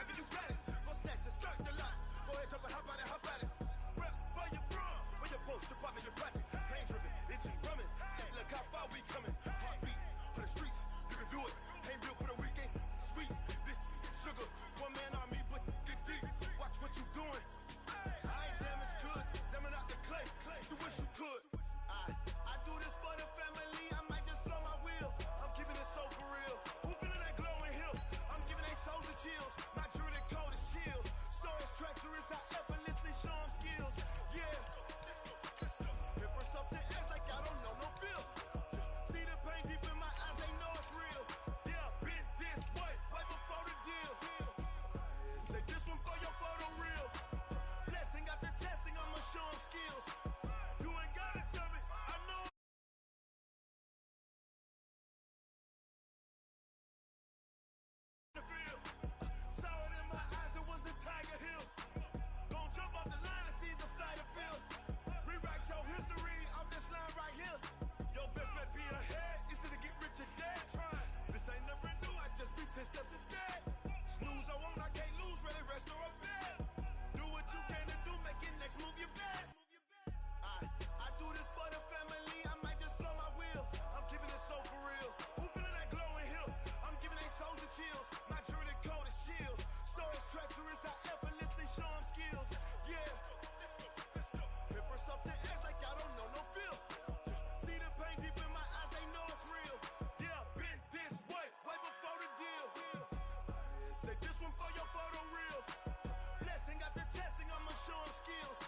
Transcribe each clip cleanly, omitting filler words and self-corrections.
have it, you got it. Go snatch it, skirt the lot. Go ahead, jump it, hop out it, hop out it. Rep where you from, where your post, department, your projects. Pain driven, itching, drumming. Look how far we coming. Heartbeat on the streets, you can do it. Ain't built for the weekend, sweet. This sugar, one man army, but get deep. Watch what you doing. I ain't damaged goods, damn out the clay. You wish you could. I do this for the family. I might just blow my wheel. I'm keeping it so for real. Who feeling that glowing hill? I'm giving they souls the chills. My jewelry cold is chill. Stories treacherous, I effortlessly show them skills. Yeah. Paper stuff the edge like I don't know no feel. See the pain deep in my eyes, they know it's real. Yeah, been this way, right before the deal. Say this one for your photo real. Blessing after testing, I'ma show them skills. You ain't gotta tell me, I know. Saw it in my eyes, it was the Tiger Hill. Gon' jump off the line and see the flight of field. Rewrite your history off this line right here. Your best bet be ahead, easy to get rich or dead. Trying, this ain't never new, I just be 10 steps instead. Snooze or won't, I can't lose, ready, rest or a bed. Do what you can to do, make it next move your best. I do this for the family, I might just blow my wheel. I'm keeping it so for real. Who feeling that glowing hill? I'm giving they souls the chills. My jewelry cold is chill. Stories treacherous, I effortlessly show them skills. Yeah. Paper stuff the edge like I don't know no feel. See the pain deep in my eyes, they know it's real. Yeah, been this way, way before the deal. Say this one for your photo real. Blessing after testing, I'ma show them skills.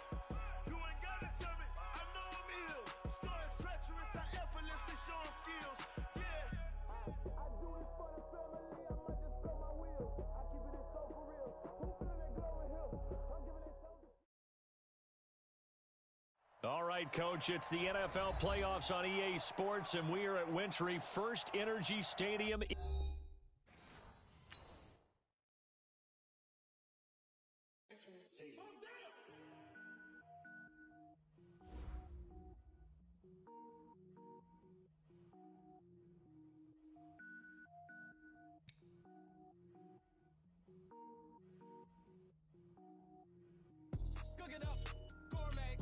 You ain't gotta tell me, I know I'm ill. Stories treacherous, I effortlessly show them skills. Yeah. I do it for the family, I might just blow my wheel. I keep it so for real. Who feeling that glowing hill? I'm giving it so. All right, Coach, it's the NFL playoffs on EA Sports, and we are at Wintry First Energy Stadium. Cook it up, gourmet.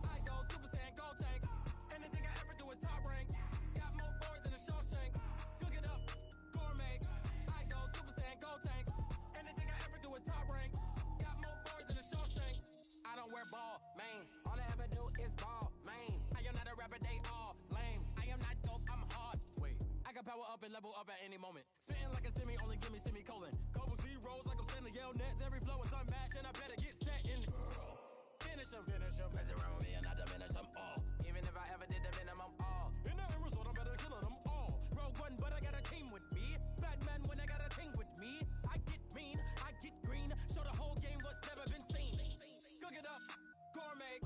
I go Super Saiyan, gold tank. Anything I ever do is top rank. Got more boards than a Shawshank. Cook it up, gourmet. I go Super Saiyan, gold tank. Anything I ever do is top rank. Got more boards than a Shawshank. I don't wear ball mains. All I ever do is ball main. I am not a rapper, they all lame. I am not dope, I'm hard. Wait, I can power up and level up at any moment. Spitting like a semi, only give me semicolon. Couple zeros like I'm sending yell nets. Every flow is unmatched, and I better get set in. Finish them. Mess around with me and I diminish them all. Even if I ever did the minimum, all. In the end result, I'm better killing them all. Rogue One, but I got a team with me. Batman when I got a team with me. I get mean, I get green. Show the whole game what's never been seen. Cook it up, gourmet.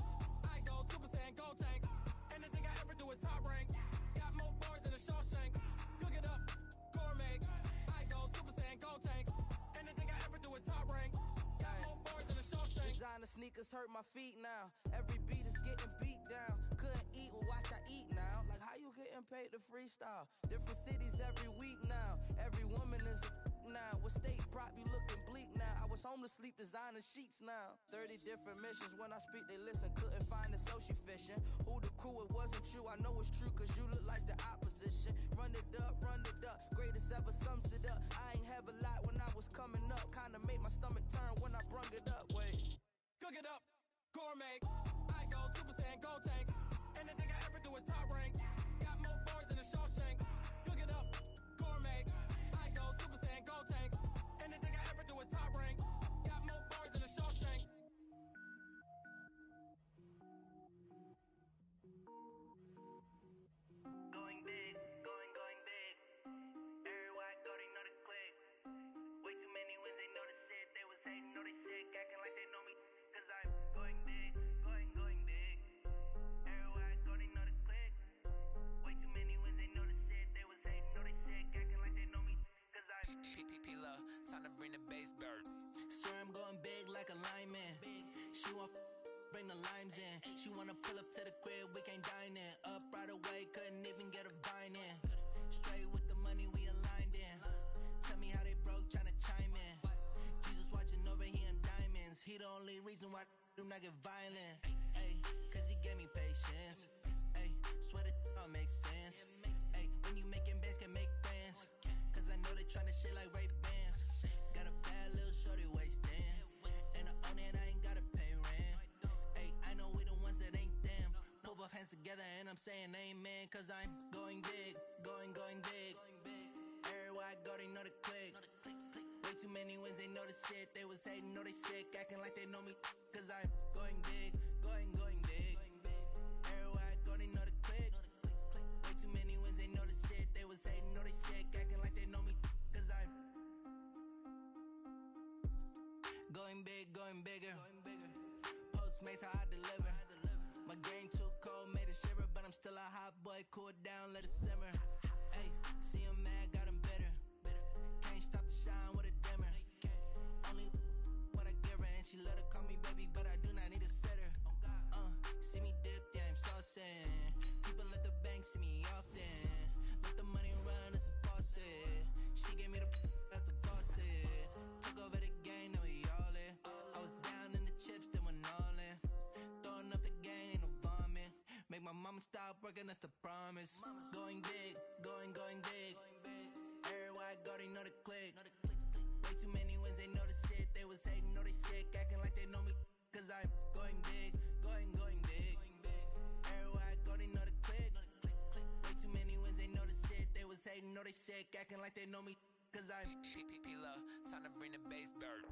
I go Super Saiyan, gold tank. Anything I ever do is top rank. Got more bars than a Shawshank. Cook it up, gourmet. I go Super Saiyan, gold tank. Anything I ever do is top rank. Got more bars than a Shawshank. Designer sneakers hurt my feet now. Every beat is getting beat down. Couldn't eat, well watch I eat now. Like how you getting paid to freestyle? Different cities every week now. Every woman is a now. With state prop you looking bleak now. I was home to sleep designer sheets now. 30 different missions. When I speak they listen. Couldn't find it so she fishing. Who the crew, it wasn't you. I know it's true cause you look like the opposition. Run it up. Greatest ever sums it up. I ain't have a lot when I was coming up. Kinda made my stomach turn when I brung it up. Wait. Cook it up, gourmet. I go Super Saiyan, gold tank. Anything I ever do is top rank. Got more bars than a Shawshank. Cook it up, gourmet. I go Super Saiyan, gold tank. Anything I ever do is top rank. Got more bars than a Shawshank. Going big, going big. Everywhere I go, they know the click. Way too many wins, they know the shit. They was hating, know they sick, acting like they know me. Cause I'm going big, going big. Everywhere I go, they know the click. Way too many wins, they know the shit. They was hating, know they sick, acting like they know me. Cause I'm P-P-P-Love, time to bring the bass bird. Swear I'm going big like a lineman. She want bring the limes in. She wanna pull up to the crib, we can't dine in. Up right away, couldn't even get a vine in. Straight with the money we aligned in. Tell me how they broke, tryna chime in. Jesus, why only reason why I do not get violent. Ay, cause he gave me patience. Ay, swear that all makes sense. Ay, when you making bands, can make friends. Cause I know they tryna shit like Ray-Bans. Got a bad little shorty wasting. And I own it, I ain't gotta pay rent. Ay, I know we the ones that ain't them. Put both hands together and I'm saying amen. Cause I'm going big, going big. Everywhere I go, they know the click. Way too many wins, they know the shit. They was hating, know they sick, acting like they know me. Cause I'm going big, going big. Everywhere I go, they know the click. Way too many wins, they know the shit. They was hating, know they sick, acting like they know me. Cause I'm going big, going bigger. Postmates, how I deliver. My game too cold, made it shiver. But I'm still a hot boy, cool it down, let it simmer. Ay, see him mad, got him bitter. Can't stop the shine with a dimmer. Only what I give her, and she let her call me baby, but I do not need a sitter. See me dip, yeah, I'm saucing. People at the bank see me often. Let the money run, it's a faucet. She gave me the that's a bosses. Took over the game, now we all in. I was down in the chips, then went all in. Throwing up the game, ain't no vomit. Make my mama stop working, that's the promise. Going big, going big. Everywhere I go, they know the click. Way too many wins, they know the shit. They was hating, know they sick, acting like they know me. Cause I'm going big, going big. Everywhere I go, they know the click. Way too many wins, they know the shit. They was hating, know they sick, acting like they know me. Cause I'm P-P-P-Love, time to bring the bass bird.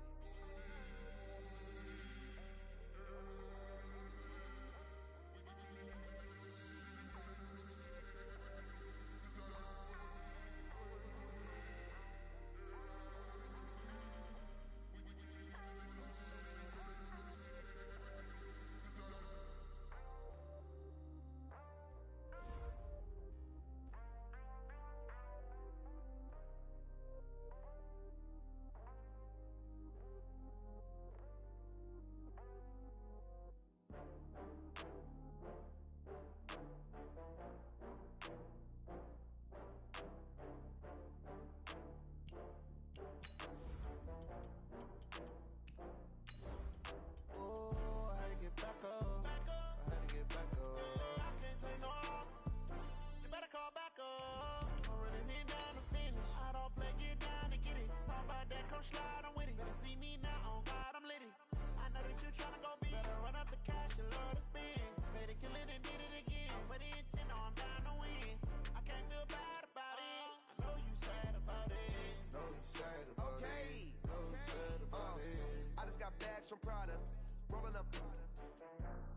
Slide, I'm with it. Better see me now, on God, I'm lit it. I know that you tryna go big. Better run up the cash, you love to spend. Better kill it and did it again. With the intent, no, I'm down to win. I can't feel bad about it. I know you sad about it. Know you sad about it. Know you sad about it. I just got bags from Prada. Rolling up.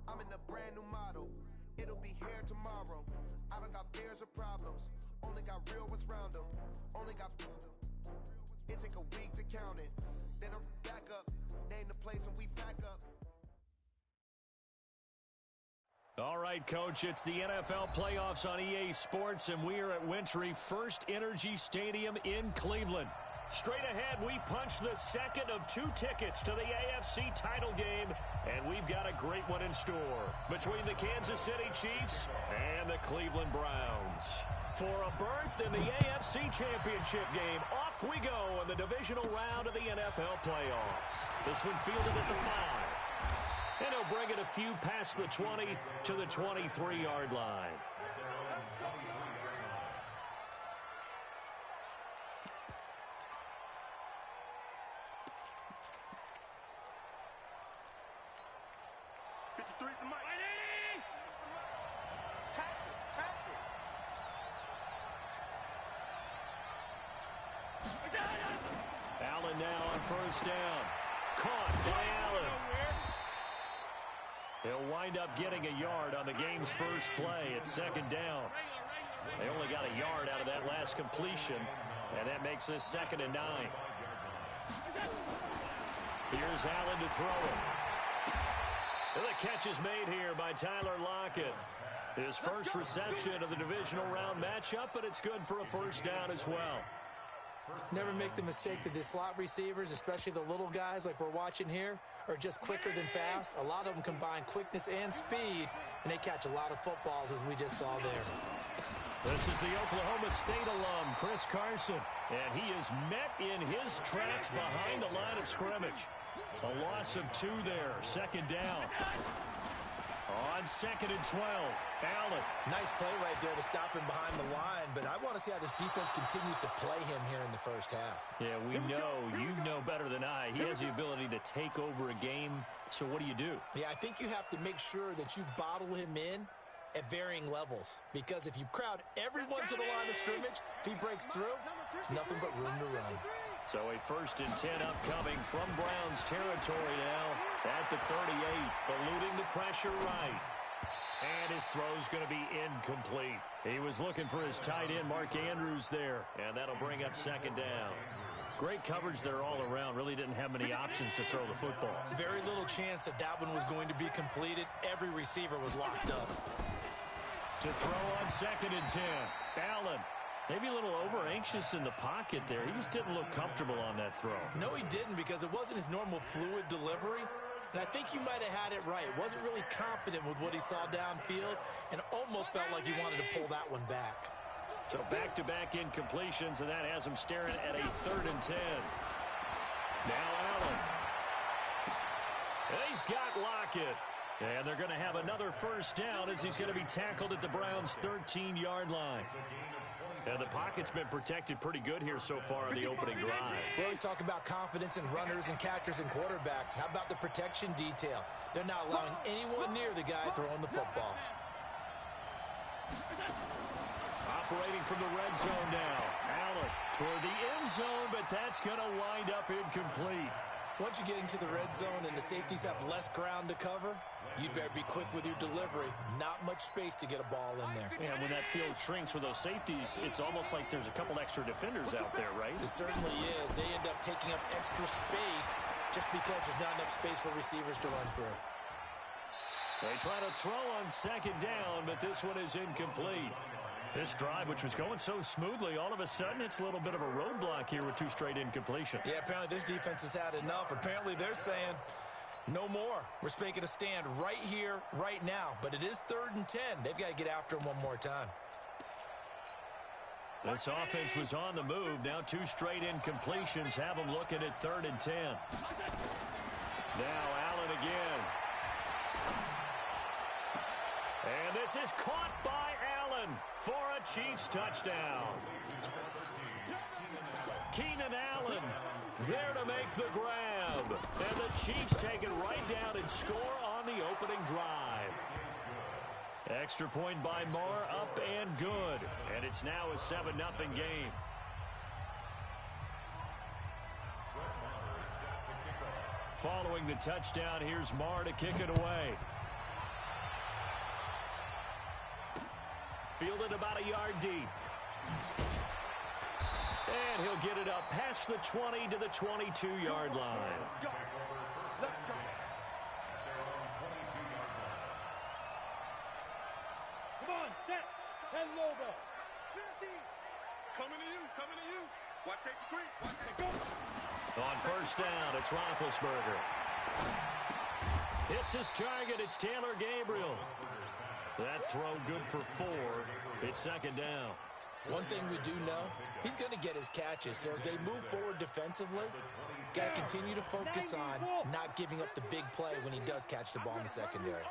I'm in a brand new model. It'll be here tomorrow. I don't got fears or problems. Only got real ones round them. Only got. It take a week to count it. Then I'm back up. Name the place and we back up. All right, Coach, it's the NFL playoffs on EA Sports, and we are at Wintry First Energy Stadium in Cleveland. Straight ahead, we punch the second of two tickets to the AFC title game, and we've got a great one in store between the Kansas City Chiefs and the Cleveland Browns. For a berth in the AFC Championship game, off we go in the divisional round of the NFL playoffs. This one fielded at the 5. And he'll bring it a few past the 20 to the 23-yard line. Allen now on first down. Caught by Allen. He'll wind up getting a yard on the game's first play at second down. They only got a yard out of that last completion, and that makes this 2nd and 9. Here's Allen to throw it. The catch is made here by Tyler Lockett. His first reception of the divisional round matchup, but it's good for a first down as well. Never make the mistake that the slot receivers, especially the little guys like we're watching here, are just quicker than fast. A lot of them combine quickness and speed, and they catch a lot of footballs, as we just saw there. This is the Oklahoma State alum, Chris Carson, and he is met in his tracks behind the line of scrimmage. A loss of 2 there. Second down. On 2nd and 12, Allen. Nice play right there to stop him behind the line, but I want to see how this defense continues to play him here in the first half. Yeah, we know. You know better than I. He has the ability to take over a game, so what do? Yeah, I think you have to make sure that you bottle him in at varying levels, because if you crowd everyone to the line of scrimmage, if he breaks through, there's nothing but room to run. So a 1st and 10 upcoming from Browns territory now at the 38, eluding the pressure right. And his throw's going to be incomplete. He was looking for his tight end, Mark Andrews, there, and that'll bring up 2nd down. Great coverage there all around. Really didn't have many options to throw the football. Very little chance that that one was going to be completed. Every receiver was locked up. To throw on 2nd and 10, Allen. Maybe a little over-anxious in the pocket there. He just didn't look comfortable on that throw. No, he didn't, because it wasn't his normal fluid delivery. And I think you might have had it right. Wasn't really confident with what he saw downfield and almost felt like he wanted to pull that one back. So back-to-back incompletions, and that has him staring at a 3rd and 10. Now Allen. And he's got Lockett. And they're going to have another 1st down as he's going to be tackled at the Browns' 13-yard line. And the pocket's been protected pretty good here so far on the opening drive. We always talk about confidence in runners and catchers and quarterbacks. How about the protection detail? They're not allowing anyone near the guy throwing the football. Operating from the red zone now. Allen toward the end zone, but that's going to wind up incomplete. Once you get into the red zone and the safeties have less ground to cover, you better be quick with your delivery. Not much space to get a ball in there. And when that field shrinks with those safeties, it's almost like there's a couple extra defenders out there, right? It certainly is. They end up taking up extra space just because there's not enough space for receivers to run through. They try to throw on 2nd down, but this one is incomplete. This drive, which was going so smoothly, all of a sudden it's a little bit of a roadblock here with 2 straight incompletions. Yeah, apparently this defense has had enough. Apparently they're saying, no more. We're making a stand right here, right now. But it is 3rd and 10. They've got to get after him one more time. This offense was on the move. Now 2 straight incompletions have them looking at 3rd and 10. Now Allen again. And this is caught by Allen for a Chiefs touchdown. Keenan Allen there to make the grab. And the Chiefs take it right down and score on the opening drive. Extra point by Moore, up and good. And it's now a 7-0 game. Following the touchdown, here's Moore to kick it away. Fielded about a yard deep. And he'll get it up past the 20 to the 22-yard line. Come on, set. 10 logo. Coming to you. Watch safety three. Watch it go. On 1st down, it's Roethlisberger. It's his target. It's Taylor Gabriel. That throw good for 4. It's 2nd down. One thing we do know, he's going to get his catches. So as they move forward defensively, got to continue to focus on not giving up the big play when he does catch the ball in the secondary.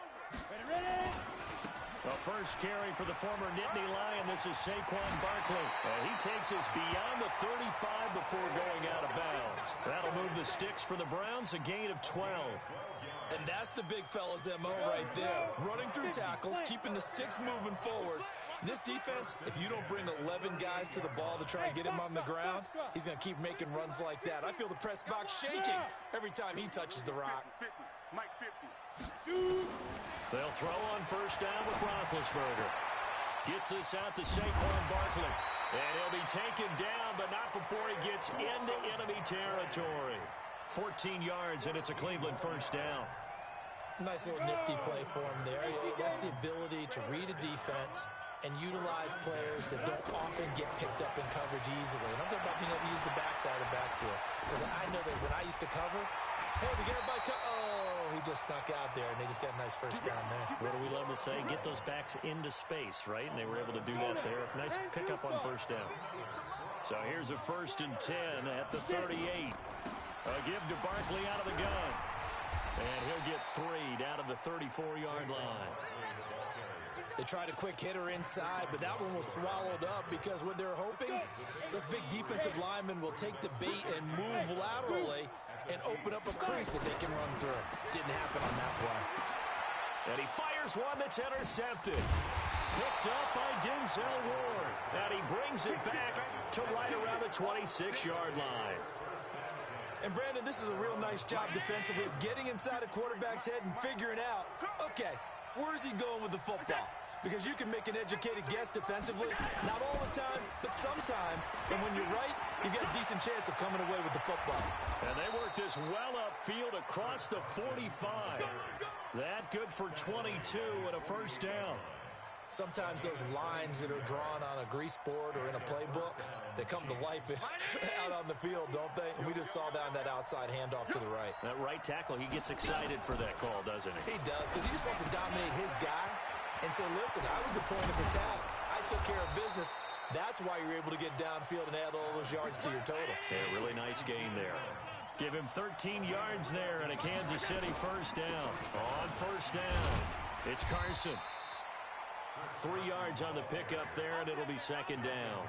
The first carry for the former Nittany Lion. This is Saquon Barkley. He takes us beyond the 35 before going out of bounds. That'll move the sticks for the Browns, a gain of 12. And that's the big fella's MO right there. Running through tackles, keeping the sticks moving forward. This defense, if you don't bring 11 guys to the ball to try and get him on the ground, he's going to keep making runs like that. I feel the press box shaking every time he touches the rock. Mike 50. They'll throw on 1st down with Roethlisberger. Gets this out to Saquon Barkley. And he'll be taken down, but not before he gets into enemy territory. 14 yards, and it's a Cleveland 1st down. Nice little nifty play for him there. That's the ability to read a defense and utilize players that don't often get picked up in coverage easily. And I'm talking about being able to use the backside of the backfield. Because I know that when I used to cover, hey, we get everybody oh, he just snuck out there, and they just got a nice 1st down there. What do we love to say? Get those backs into space, right? And they were able to do that there. Nice pickup on 1st down. So here's a 1st and 10 at the 38. A give to Barkley out of the gun. And he'll get 3 down to the 34-yard line. They tried a quick hitter inside, but that one was swallowed up because what they're hoping, those big defensive linemen will take the bait and move laterally and open up a crease that they can run through. Didn't happen on that play. And he fires one that's intercepted. Picked up by Denzel Ward. And he brings it back to right around the 26-yard line. And, Brandon, this is a real nice job defensively of getting inside a quarterback's head and figuring out, okay, where's he going with the football? Because you can make an educated guess defensively, not all the time, but sometimes. And when you're right, you've got a decent chance of coming away with the football. And they work this well upfield across the 45. That good for 22 and a first down. Sometimes those lines that are drawn on a grease board or in a playbook, they come to life out on the field, don't they? And we just saw that on that outside handoff to the right. That right tackle, he gets excited for that call, doesn't he? He does, because he just wants to dominate his guy and say, listen, I was the point of attack. I took care of business. That's why you're able to get downfield and add all those yards to your total. Okay, a really nice gain there. Give him 13 yards there and a Kansas City first down. On first down, it's Carson. 3 yards on the pickup there, and it'll be second down.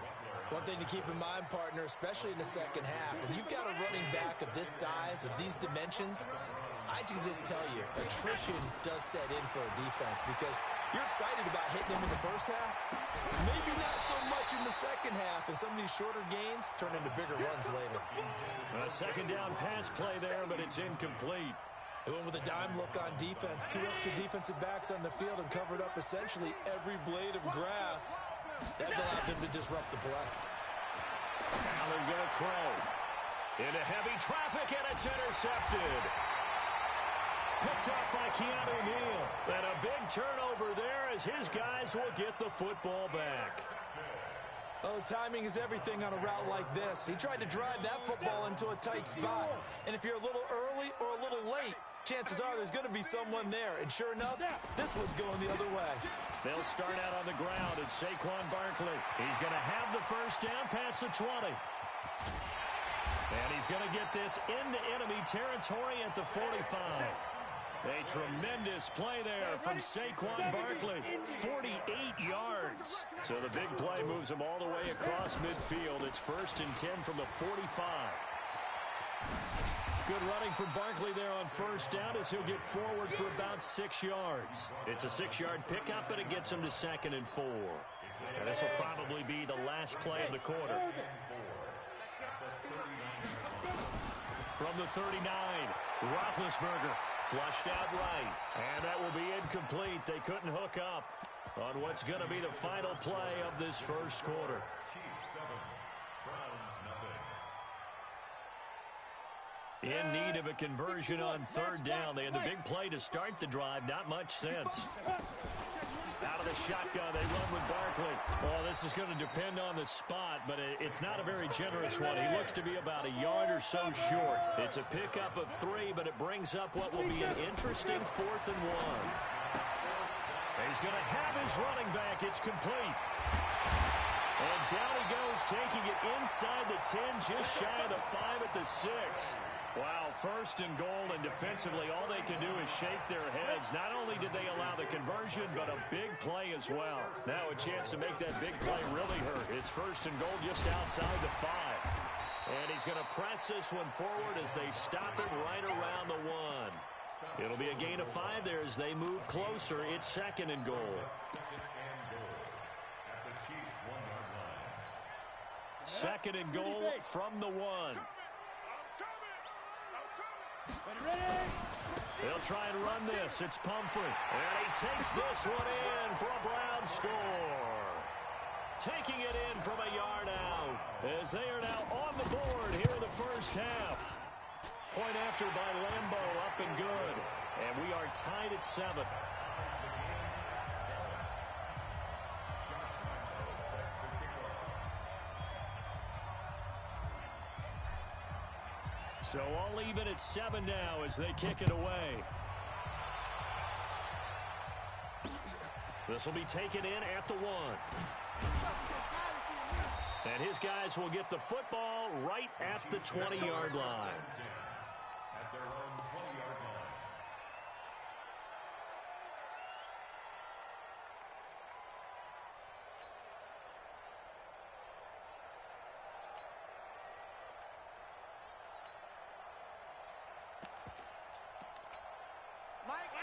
One thing to keep in mind, partner, especially in the second half, when you've got a running back of this size, of these dimensions, I can just tell you, attrition does set in for a defense because you're excited about hitting him in the first half. Maybe not so much in the second half, and some of these shorter gains turn into bigger runs later. A second down pass play there, but it's incomplete. They went with a dime look on defense. 2 extra defensive backs on the field and covered up essentially every blade of grass. That allowed them to disrupt the play. Allen going to throw. Into heavy traffic, and it's intercepted. Picked up by Keanu Neal. And a big turnover there as his guys will get the football back. Oh, timing is everything on a route like this. He tried to drive that football into a tight spot. And if you're a little early or a little late, chances are there's going to be someone there. And sure enough, this one's going the other way. They'll start out on the ground at Saquon Barkley. He's going to have the first down past the 20. And he's going to get this into enemy territory at the 45. A tremendous play there from Saquon Barkley. 48 yards. So the big play moves him all the way across midfield. It's 1st and 10 from the 45. Good running from Barkley there on first down as he'll get forward for about 6 yards. It's a 6-yard pickup, but it gets him to 2nd and 4. And this will probably be the last play of the quarter. From the 39, Roethlisberger flushed out right. And that will be incomplete. They couldn't hook up on what's going to be the final play of this first quarter. In need of a conversion on 3rd down. They had the big play to start the drive. Not much sense. Out of the shotgun, they run with Barkley. Well, this is going to depend on the spot, but it's not a very generous one. He looks to be about a yard or so short. It's a pickup of 3, but it brings up what will be an interesting 4th and 1. He's going to have his running back. It's complete. And down he goes, taking it inside the 10, just shy of the 5 at the 6. Wow, 1st and goal, and defensively, all they can do is shake their heads. Not only did they allow the conversion, but a big play as well. Now a chance to make that big play really hurt. It's 1st and goal just outside the 5. And he's going to press this one forward as they stop it right around the 1. It'll be a gain of 5 there as they move closer. It's 2nd and goal. 2nd and goal from the 1. They'll try and run this. It's Pumphrey. And he takes this one in for a Brown score. Taking it in from a yard out as they are now on the board here in the first half. Point after by Lambeau, up and good. And we are tied at 7. So all even at 7 now as they kick it away. This will be taken in at the 1. And his guys will get the football right at the 20-yard line.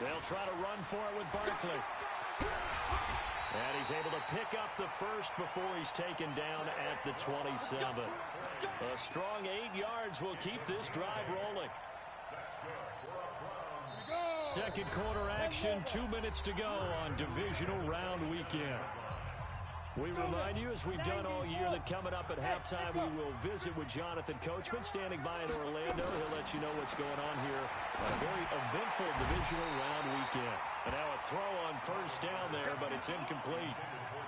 They'll try to run for it with Barkley. And he's able to pick up the first before he's taken down at the 27. A strong 8 yards will keep this drive rolling. Second quarter action, 2 minutes to go on divisional round weekend. We remind you, as we've done all year, that coming up at halftime, we will visit with Jonathan Coachman standing by in Orlando. He'll let you know what's going on here on a very eventful divisional round weekend. And now a throw on first down there, but it's incomplete.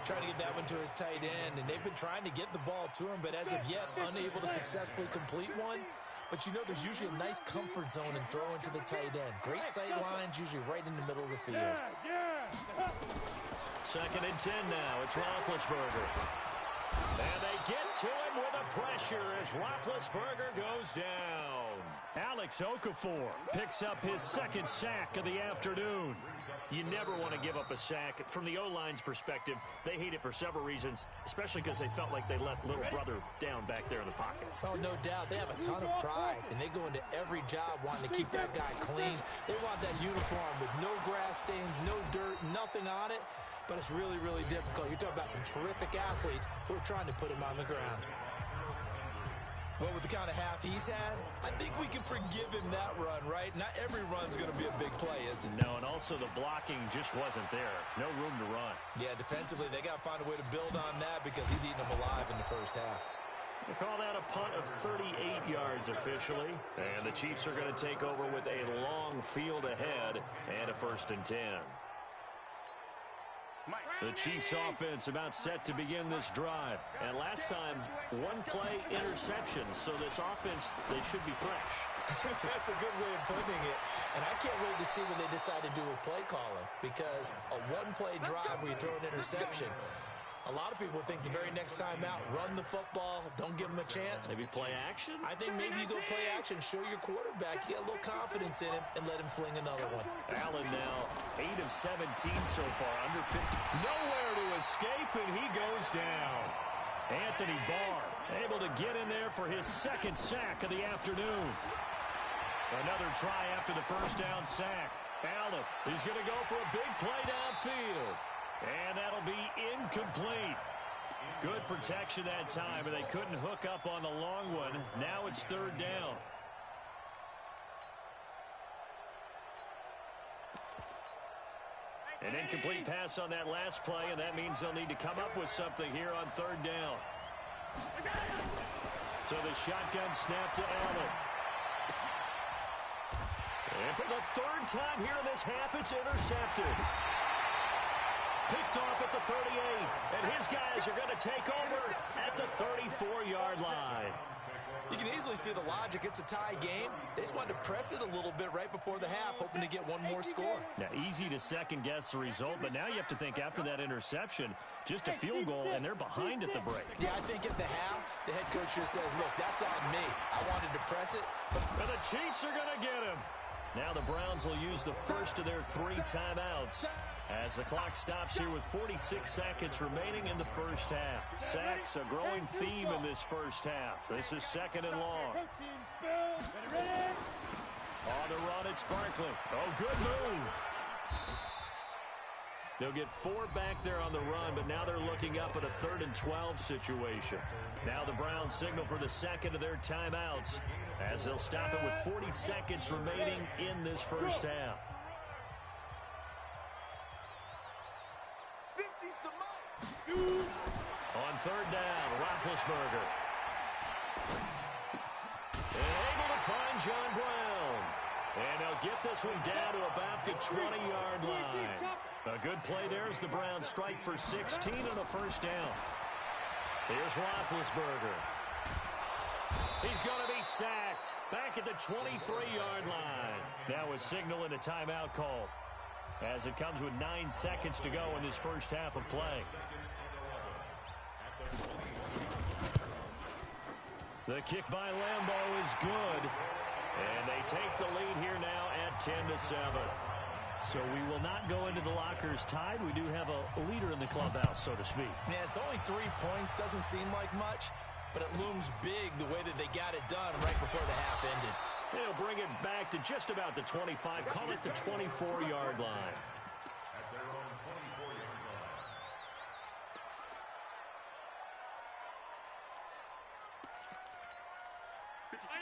Trying to get that one to his tight end, and they've been trying to get the ball to him, but as of yet, unable to successfully complete one. But you know there's usually a nice comfort zone in throwing to the tight end. Great sight lines, usually right in the middle of the field. Second and 10 now. It's Roethlisberger. And they get to him with a pressure as Roethlisberger goes down. Alex Okafor picks up his second sack of the afternoon. You never want to give up a sack. From the O-line's perspective, they hate it for several reasons, especially because they felt like they let little brother down back there in the pocket. Oh, no doubt. They have a ton of pride, and they go into every job wanting to keep that guy clean. They want that uniform with no grass stains, no dirt, nothing on it. But it's really, really difficult. You're talking about some terrific athletes who are trying to put him on the ground. Well, with the kind of half he's had, I think we can forgive him that run, right? Not every run's going to be a big play, is it? No, and also the blocking just wasn't there. No room to run. Yeah, defensively, they got to find a way to build on that because he's eating them alive in the first half. We'll call that a punt of 38 yards officially. And the Chiefs are going to take over with a long field ahead and a 1st and 10. The Chiefs offense about set to begin this drive. And last time, one play interception. So this offense, they should be fresh. That's a good way of putting it. And I can't wait to see what they decide to do with play calling. Because a one-play drive where you throw an interception, a lot of people think the very next time out, run the football, don't give them a chance. Maybe play action? I think maybe you go play action, show your quarterback, you get a little confidence in him, and let him fling another one. Allen now 8 of 17 so far, under 50. Nowhere to escape, and he goes down. Anthony Barr able to get in there for his second sack of the afternoon. Another try after the first down sack. Allen, he's going to go for a big play downfield. And that'll be incomplete. Good protection that time, and they couldn't hook up on the long one. Now it's third down. An incomplete pass on that last play, and that means they'll need to come up with something here on third down. So the shotgun snap to Allen. And for the third time here in this half, it's intercepted. Picked off at the 38, and his guys are going to take over at the 34-yard line. You can easily see the logic. It's a tie game. They just wanted to press it a little bit right before the half, hoping to get one more score. Now, easy to second-guess the result, but now you have to think after that interception, just a field goal, and they're behind at the break. Yeah, I think at the half, the head coach just says, look, that's on me. I wanted to press it. And the Chiefs are going to get him. Now the Browns will use the first of their 3 timeouts as the clock stops here with 46 seconds remaining in the first half. Sacks, a growing theme in this first half. This is second and long. On the run, it's Barkley. Oh, good move. They'll get 4 back there on the run, but now they're looking up at a 3rd and 12 situation. Now the Browns signal for the second of their timeouts as they'll stop it with 40 seconds remaining in this first half. On third down, Roethlisberger. And able to find John Brown. And they'll get this one down to about the 20-yard line. A good play there as the Browns strike for 16 and a first down. Here's Roethlisberger. He's going to be sacked back at the 23-yard line. Now a signal and a timeout call as it comes with 9 seconds to go in this first half of play. The kick by Lambeau is good, and they take the lead here now at 10-7. So we will not go into the lockers tied. We do have a leader in the clubhouse, so to speak. Yeah, it's only 3 points. Doesn't seem like much, but it looms big the way that they got it done right before the half ended. Yeah, they'll bring it back to just about the 25. Call it the 24-yard line. At their own 24-yard line.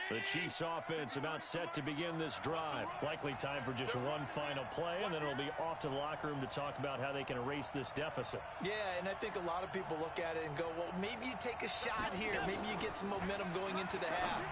The Chiefs offense about set to begin this drive. Likely time for just one final play, and then it'll be off to the locker room to talk about how they can erase this deficit. Yeah, and I think a lot of people look at it and go, well, maybe you take a shot here. Maybe you get some momentum going into the half.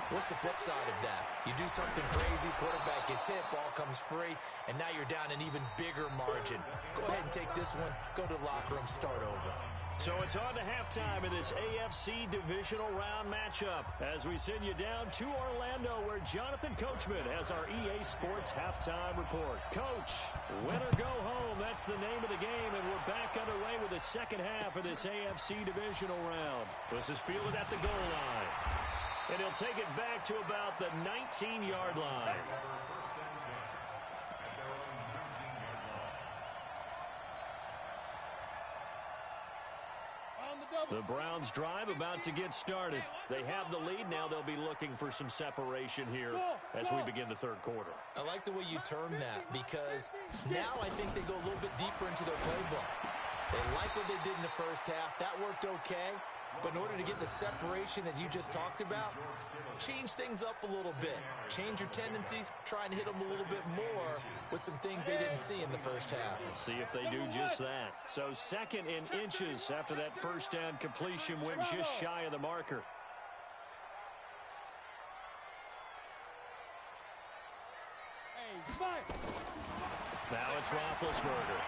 What's the flip side of that? You do something crazy, quarterback gets hit, ball comes free, and now you're down an even bigger margin. Go ahead and take this one, go to the locker room, start over. So it's on to halftime in this AFC divisional round matchup as we send you down to Orlando where Jonathan Coachman has our EA Sports halftime report. Coach, win or go home, that's the name of the game, and we're back underway with the second half of this AFC divisional round. This is fielded at the goal line, and he'll take it back to about the 19-yard line. The Browns drive about to get started. They have the lead. Now they'll be looking for some separation here as we begin the third quarter. I like the way you term that because now I think they go a little bit deeper into their playbook. They like what they did in the first half. That worked okay. But in order to get the separation that you just talked about, change things up a little bit. Change your tendencies, try and hit them a little bit more with some things they didn't see in the first half. Let's see if they do just that. So second in inches after that first down completion went just shy of the marker. Now it's Roethlisberger.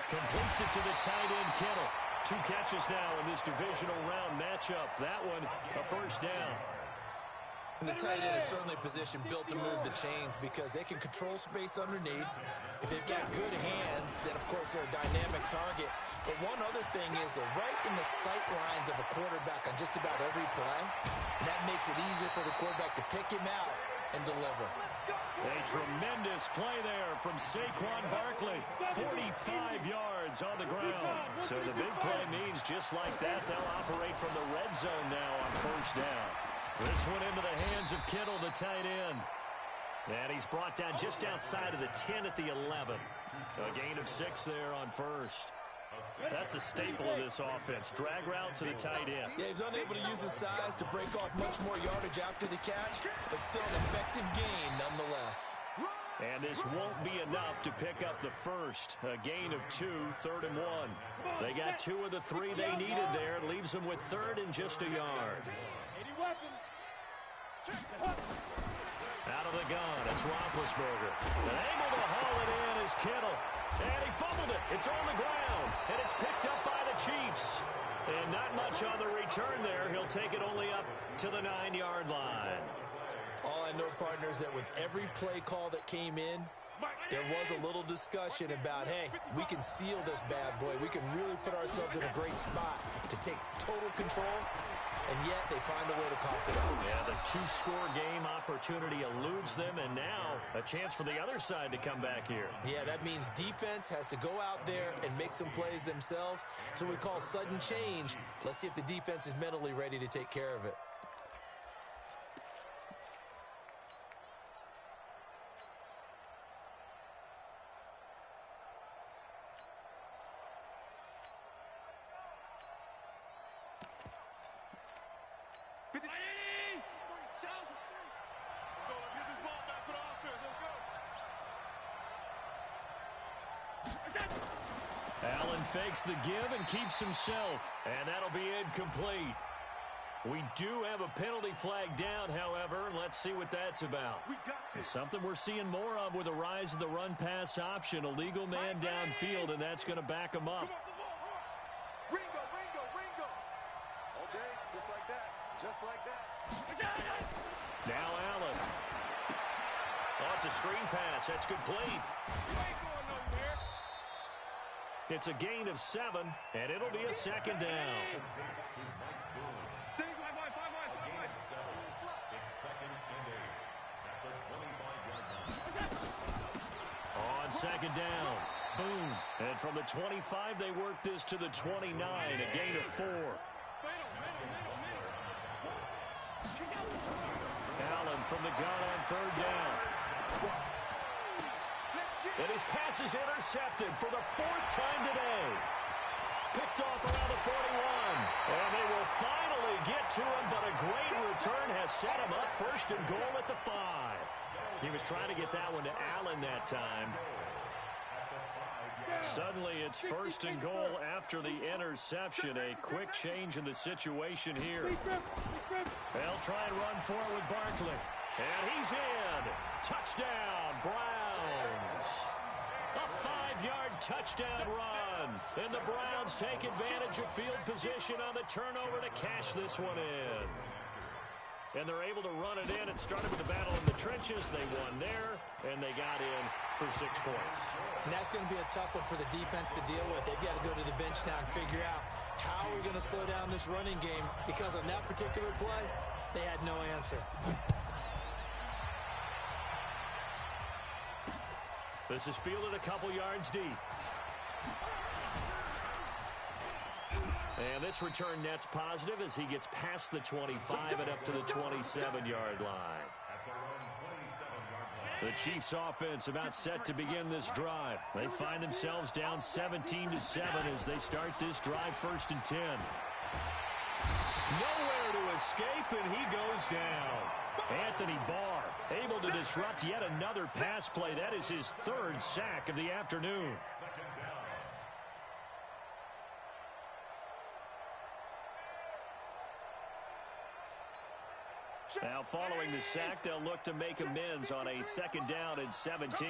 Completes it to the tight end, Kittle. 2 catches now in this divisional round matchup. That one, a first down. And the tight end is certainly a position built to move the chains because they can control space underneath. If they've got good hands, then, of course, they're a dynamic target. But one other thing is they're right in the sight lines of a quarterback on just about every play. And that makes it easier for the quarterback to pick him out and deliver. A tremendous play there from Saquon Barkley. 45 yards on the ground. So the big play means just like that, they'll operate from the red zone now on first down. This one into the hands of Kittle, the tight end. And he's brought down just outside of the 10 at the 11. A gain of 6 there on first. That's a staple of this offense. Drag route to the tight end. Yeah, he's unable to use his size to break off much more yardage after the catch, but still an effective gain nonetheless. And this won't be enough to pick up the first. A gain of 2, 3rd and 1. They got 2 of the 3 they needed there. It leaves them with 3rd and just a yard. Out of the gun, it's Roethlisberger. And able to haul it in is Kittle. And he fumbled it. It's on the ground. And it's picked up by the Chiefs. And not much on the return there. He'll take it only up to the 9-yard line. All I know, partners, that with every play call that came in, there was a little discussion about, hey, we can seal this bad boy. We can really put ourselves in a great spot to take total control. And yet they find a way to cough it up. Yeah, the 2-score game opportunity eludes them, and now a chance for the other side to come back here. Yeah, that means defense has to go out there and make some plays themselves. So we call sudden change. Let's see if the defense is mentally ready to take care of it. Allen fakes the give and keeps himself, and that'll be incomplete. We do have a penalty flag down, however, and let's see what that's about. It's something we're seeing more of with the rise of the run-pass option. A legal man downfield, and that's going to back him up. Ringo. All day, just like that. Just like that. Now Allen. Oh, it's a screen pass. That's complete. It's a gain of 7, and it'll be a second down. On second down. Boom. And from the 25, they work this to the 29, a gain of 4. Allen from the gun on third down. And his pass is intercepted for the 4th time today. Picked off around the 41. And they will finally get to him, but a great return has set him up first and goal at the 5. He was trying to get that one to Allen that time. Suddenly it's first and goal after the interception. A quick change in the situation here. They'll try and run for it with Barkley. And he's in. Touchdown, Browns. A 5-yard touchdown run. And the Browns take advantage of field position on the turnover to cash this one in. And they're able to run it in. It started with the battle in the trenches. They won there, and they got in for 6 points. And that's going to be a tough one for the defense to deal with. They've got to go to the bench now and figure out how we're going to slow down this running game, because on that particular play, they had no answer. This is fielded a couple yards deep. And this return net's positive as he gets past the 25 and up to the 27-yard line. The Chiefs offense about set to begin this drive. They find themselves down 17-7 as they start this drive 1st and 10. Nowhere to escape, and he goes down. Anthony Barr able to disrupt yet another pass play. That is his 3rd sack of the afternoon. Now following the sack, they'll look to make amends on a 2nd down and 17.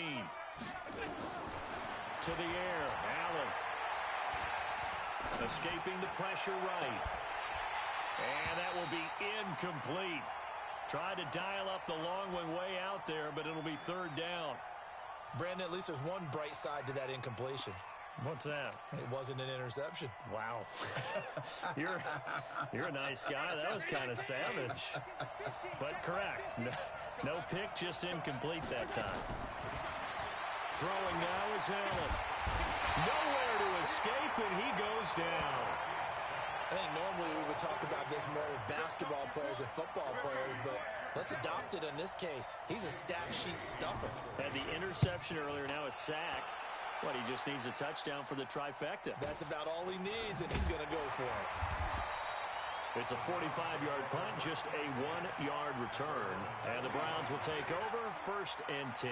To the air, Allen. Escaping the pressure right. And that will be incomplete. Tried to dial up the long one way out there, but it'll be 3rd down. Brandon, at least there's one bright side to that incompletion. What's that? It wasn't an interception. Wow. You're a nice guy. That was kind of savage. But correct. No pick, just incomplete that time. Throwing now is Allen. Nowhere to escape, and he goes down. I think normally we would talk about this more with basketball players and football players, but let's adopt it in this case. He's a stat sheet stuffer. Had the interception earlier, now a sack. What, he just needs a touchdown for the trifecta. That's about all he needs, and he's going to go for it. It's a 45-yard punt, just a 1-yard return. And the Browns will take over 1st and 10.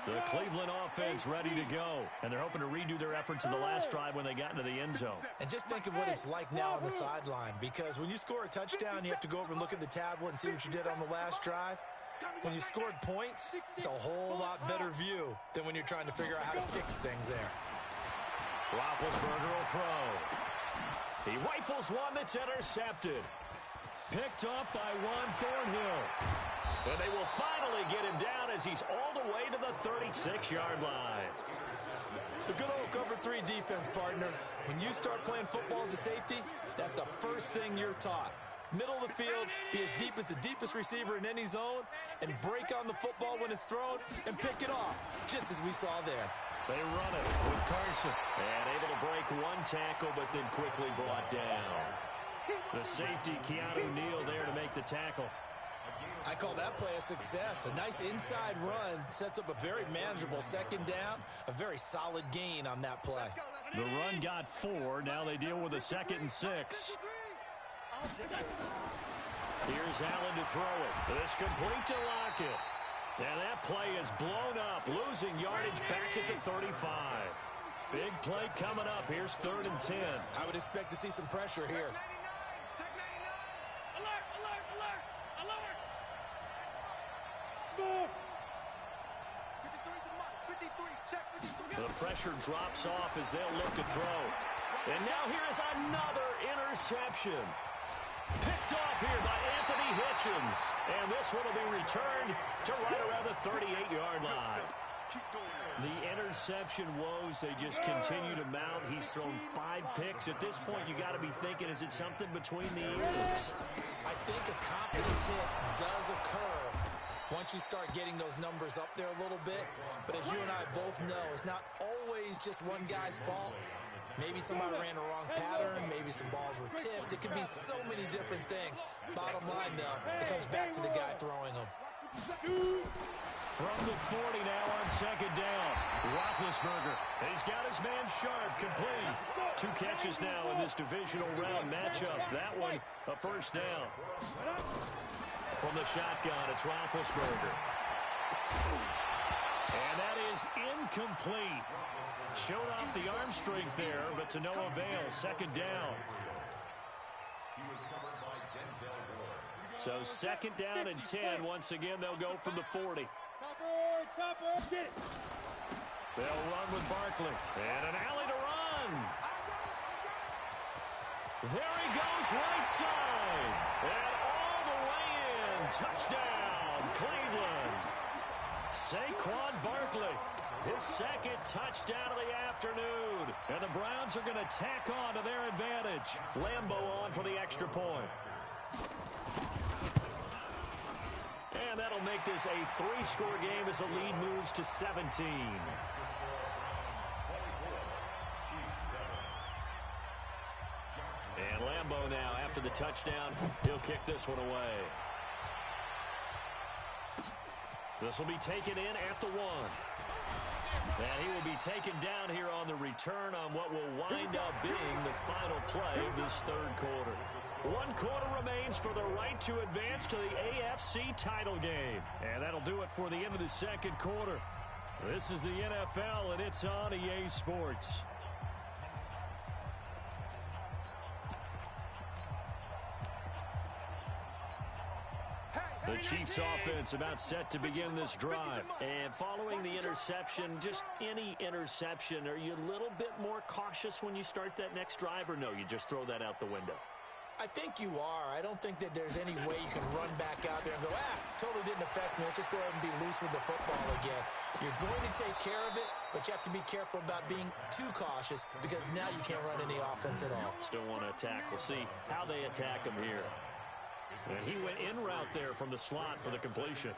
The Cleveland offense ready to go. And they're hoping to redo their efforts in the last drive when they got into the end zone. And just think of what it's like now on the sideline. Because when you score a touchdown, you have to go over and look at the tablet and see what you did on the last drive. When you scored points, it's a whole lot better view than when you're trying to figure out how to fix things there. Roethlisberger will throw. He rifles one that's intercepted. Picked up by Juan Thornhill. And they will finally get him down as he's all the way to the 36-yard line. The good old cover 3 defense, partner. When you start playing football as a safety, that's the first thing you're taught. Middle of the field, be as deep as the deepest receiver in any zone, and break on the football when it's thrown and pick it off, just as we saw there. They run it with Carson. And able to break one tackle, but then quickly brought down. The safety, Keanu Neal, there to make the tackle. I call that play a success. A nice inside run sets up a very manageable 2nd down, a very solid gain on that play. The run got 4. Now they deal with a 2nd and 6. Here's Allen to throw it. It's complete to Lockett. And that play is blown up, losing yardage back at the 35. Big play coming up. Here's 3rd and 10. I would expect to see some pressure here. The pressure drops off as they'll look to throw. And now here is another interception. Picked off here by Anthony Hitchens. And this one will be returned to right around the 38-yard line. The interception woes, they just continue to mount. He's thrown 5 picks. At this point, you got to be thinking, is it something between the ears? I think a confidence hit does occur once you start getting those numbers up there a little bit. But as you and I both know, it's not always just one guy's fault. Maybe somebody ran a wrong pattern. Maybe some balls were tipped. It could be so many different things. Bottom line, though, it comes back to the guy throwing them. From the 40 now on second down. Roethlisberger. He's got his man Sharp complete. 2 catches now in this divisional round matchup. That one, a first down. From the shotgun, it's Roethlisberger. And that is incomplete. Showed off the arm strength there, but to no avail. Second down. So second down and 10. Once again, they'll go from the 40. Topper, get it. They'll run with Barkley. And an alley to run. There he goes, right side. And all the way in. Touchdown, Cleveland. Saquon Barkley. His second touchdown of the afternoon. And the Browns are going to tack on to their advantage. Lambeau on for the extra point. And that'll make this a 3-score game as the lead moves to 17. And Lambeau now, after the touchdown, he'll kick this one away. This will be taken in at the 1. And he will be taken down here on the return on what will wind up being the final play of this third quarter. 1 quarter remains for the right to advance to the AFC title game. And that'll do it for the end of the second quarter. This is the NFL, and it's on EA Sports. The Chiefs offense about set to begin this drive. And following the interception, just any interception, are you a little bit more cautious when you start that next drive, or no, you just throw that out the window? I think you are. I don't think that there's any way you can run back out there and go, totally didn't affect me. Let's just go ahead and be loose with the football again. You're going to take care of it, but you have to be careful about being too cautious because now you can't run any offense at all. Still want to attack. We'll see how they attack him here. And he went in route there from the slot for the completion.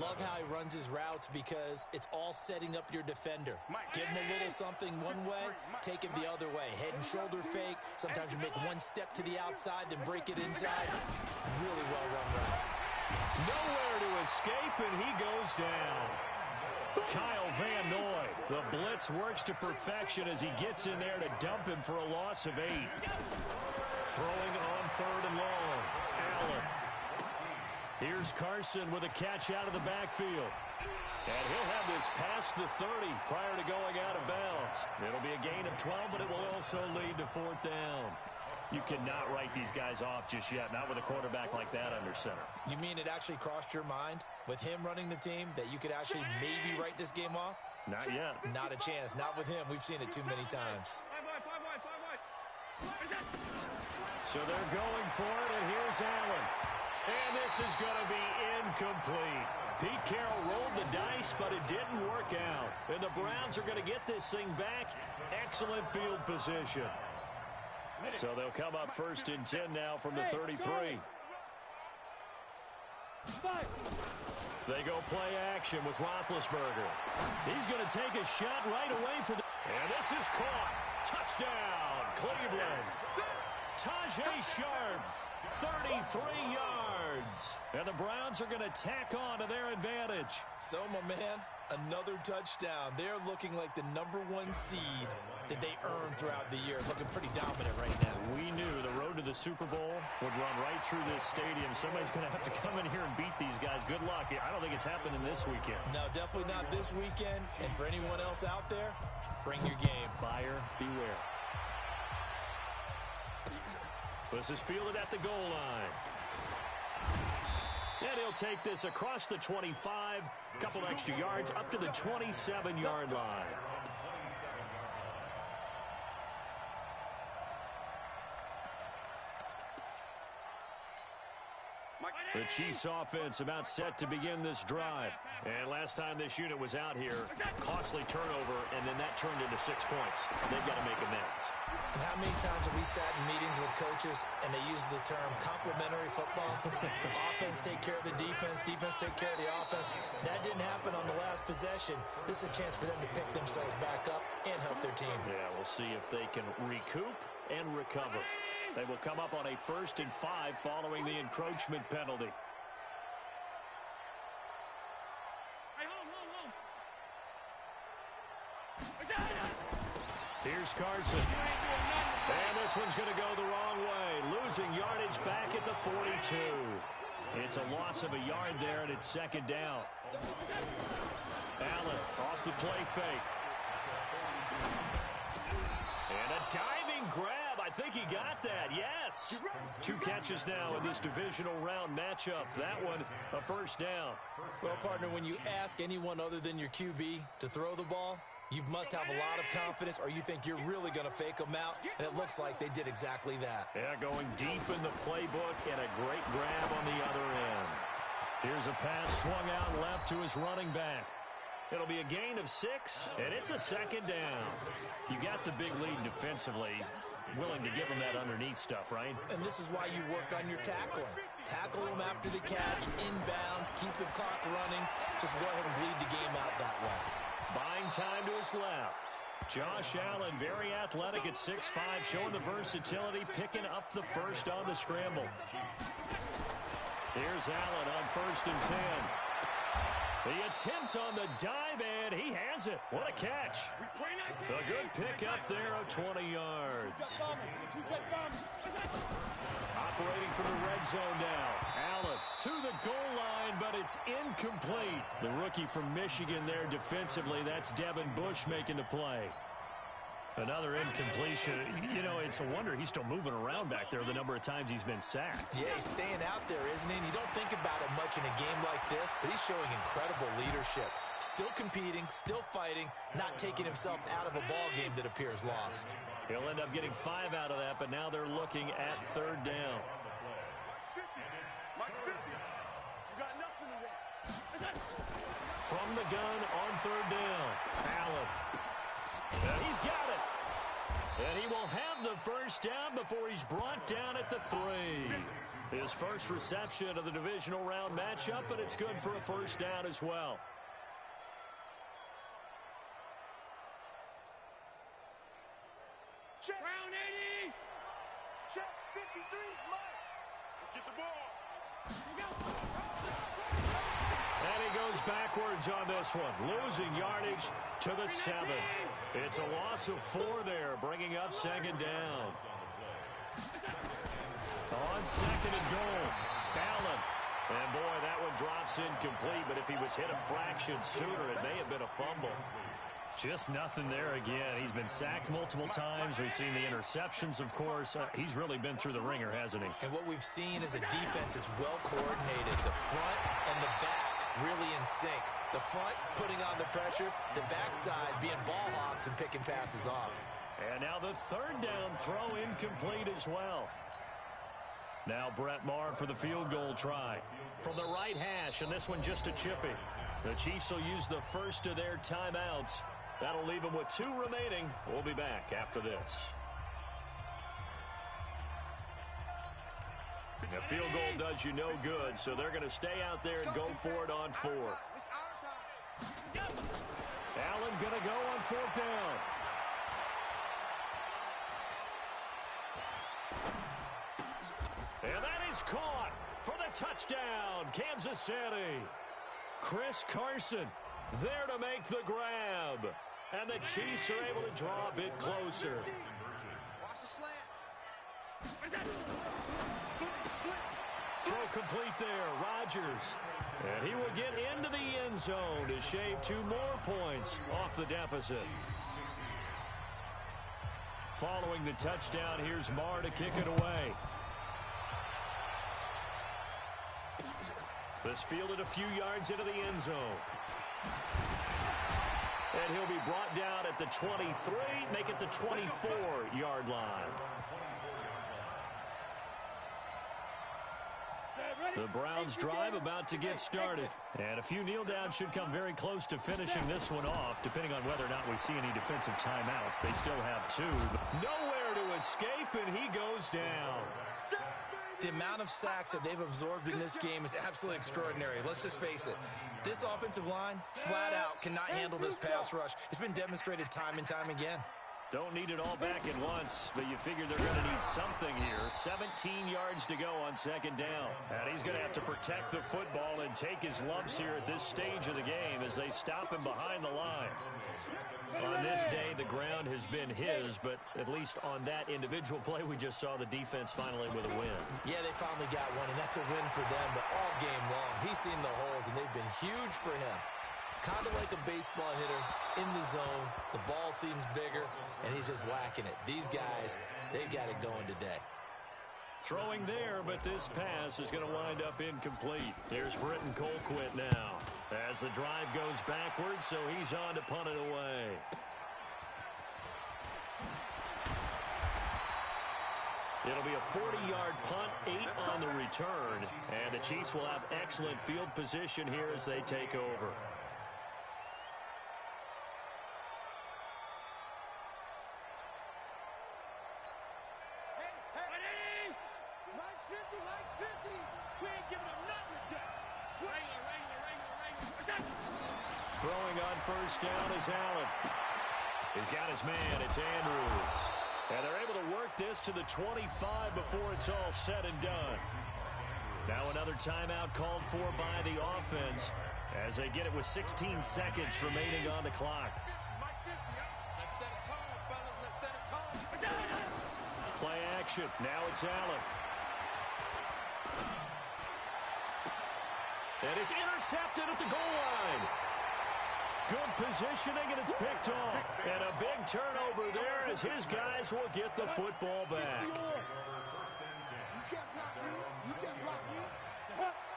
Love how he runs his routes because it's all setting up your defender. Give him a little something one way, take it the other way. Head and shoulder fake. Sometimes you make one step to the outside, then break it inside. Really well run route. Nowhere to escape, and he goes down. Kyle Van Noy. The blitz works to perfection as he gets in there to dump him for a loss of 8. Throwing on 3rd and long. Allen. Here's Carson with a catch out of the backfield. And he'll have this past the 30 prior to going out of bounds. It'll be a gain of 12, but it will also lead to 4th down. You cannot write these guys off just yet, not with a quarterback like that under center. You mean it actually crossed your mind with him running the team that you could actually maybe write this game off? Not yet. Not a chance. Not with him. We've seen it too many times. So they're going for it, and here's Allen. And this is going to be incomplete. Pete Carroll rolled the dice, but it didn't work out. And the Browns are going to get this thing back. Excellent field position. So they'll come up 1st and 10 now from the 33. They go play action with Roethlisberger. He's going to take a shot right away for the... And this is caught. Touchdown, Cleveland. Tajay Sharp, 33 yards. And the Browns are going to tack on to their advantage. So, my man, another touchdown. They're looking like the #1 seed that they earned throughout the year. Looking pretty dominant right now. We knew the road to the Super Bowl would run right through this stadium. Somebody's going to have to come in here and beat these guys. Good luck. I don't think it's happening this weekend. No, definitely not this weekend. And for anyone else out there, bring your game. Buyer beware. This is fielded at the goal line. And he'll take this across the 25, couple extra yards, up to the 27-yard line. The Chiefs offense about set to begin this drive. And last time this unit was out here, costly turnover, and then that turned into 6 points. They've got to make amends. And how many times have we sat in meetings with coaches and they use the term complementary football? Offense take care of the defense, defense take care of the offense. That didn't happen on the last possession. This is a chance for them to pick themselves back up and help their team. Yeah, we'll see if they can recoup and recover. They will come up on a 1st and 5 following the encroachment penalty. Here's Carson. And this one's going to go the wrong way. Losing yardage back at the 42. It's a loss of a yard there, and it's 2nd down. Allen off the play fake. And a diving grab. I think he got that, yes. 2 catches now in this divisional round matchup. That one, a 1st down. Well, partner, when you ask anyone other than your QB to throw the ball, you must have a lot of confidence, or you think you're really going to fake them out, and it looks like they did exactly that. Yeah, going deep in the playbook, and a great grab on the other end. Here's a pass swung out left to his running back. It'll be a gain of 6, and it's a 2nd down. You got the big lead defensively. Willing to give them that underneath stuff, right? And this is why you work on your tackling. Tackle them after the catch, inbounds, keep the clock running. Just go ahead and bleed the game out that way. Buying time to his left. Josh Allen, very athletic at 6'5", showing the versatility, picking up the 1st on the scramble. Here's Allen on 1st and 10. The attempt on the dive, and he has it. What a catch. A good pick up there of 20 yards. Operating from the red zone now. Allen to the goal line, but it's incomplete. The rookie from Michigan there defensively. That's Devin Bush making the play. Another incompletion. You know, it's a wonder he's still moving around back there the number of times he's been sacked. Yeah, he's staying out there, isn't he? And you don't think about it much in a game like this, but he's showing incredible leadership. Still competing, still fighting, not taking himself out of a ball game that appears lost. He'll end up getting 5 out of that, but now they're looking at 3rd down. From the gun on 3rd down, Allen. And he's got it. And he will have the 1st down before he's brought down at the 3. His first reception of the divisional round matchup, but it's good for a 1st down as well. Check. Round 80. Check 53 is mine. Let's get the ball. And he goes backwards on this one, losing yardage to the 7. It's a loss of 4 there, bringing up 2nd down. On 2nd and goal, Allen. And boy, that one drops incomplete, but if he was hit a fraction sooner, it may have been a fumble. Just nothing there again. He's been sacked multiple times. We've seen the interceptions, of course. He's really been through the ringer, hasn't he? And what we've seen is a defense that's well coordinated. The front and the back really in sync. The front putting on the pressure, the backside being ball hawks and picking passes off. And now the 3rd down throw incomplete as well. Now Brett Maher for the field goal try. From the right hash, and this one just a chippy. The Chiefs will use the first of their timeouts. That'll leave them with 2 remaining. We'll be back after this. The field goal does you no good, so they're going to stay out there and go for it on 4. Allen going to go on 4th down. And that is caught for the touchdown, Kansas City. Chris Carson there to make the grab. And the Chiefs are able to draw a bit closer. Throw complete there, Rodgers. And he will get into the end zone to shave 2 more points off the deficit. Following the touchdown, here's Maher to kick it away. This fielded a few yards into the end zone. And he'll be brought down at the 23, make it the 24-yard line. The Browns drive about to get started. And a few kneel downs should come very close to finishing this one off, depending on whether or not we see any defensive timeouts. They still have 2. Nowhere to escape, and he goes down. The amount of sacks that they've absorbed in this game is absolutely extraordinary. Let's just face it. This offensive line, flat out, cannot handle this pass rush. It's been demonstrated time and time again. Don't need it all back at once, but you figure they're going to need something here. 17 yards to go on second down. And he's going to have to protect the football and take his lumps here at this stage of the game as they stop him behind the line. On this day, the ground has been his, but at least on that individual play, we just saw the defense finally with a win. Yeah, they finally got one, and that's a win for them, but all game long, he's seen the holes, and they've been huge for him. Kind of like a baseball hitter in the zone. The ball seems bigger, and he's just whacking it. These guys, they've got it going today. Throwing there, but this pass is going to wind up incomplete. Here's Britton Colquitt now as the drive goes backwards, so he's on to punt it away. It'll be a 40-yard punt, 8 on the return, and the Chiefs will have excellent field position here as they take over. Throwing on first down is Allen. He's got his man. It's Andrews. And they're able to work this to the 25 before it's all said and done. Now another timeout called for by the offense as they get it with 16 seconds remaining on the clock. Play action. Now it's Allen. And it's intercepted at the goal line. Good positioning, and it's picked off. And a big turnover there as his guys will get the football back.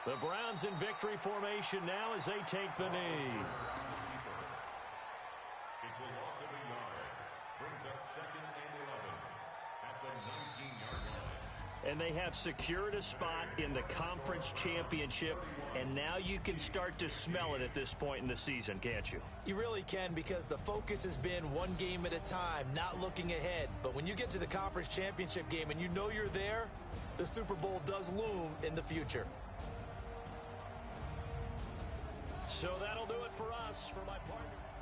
The Browns in victory formation now as they take the knee. It's a loss of a yard. Brings up 2nd and 11 at the 19-yard line. And they have secured a spot in the conference championship, and now you can start to smell it at this point in the season, can't you? You really can, because the focus has been one game at a time, not looking ahead. But when you get to the conference championship game and you know you're there, the Super Bowl does loom in the future. So that'll do it for us. For my partner...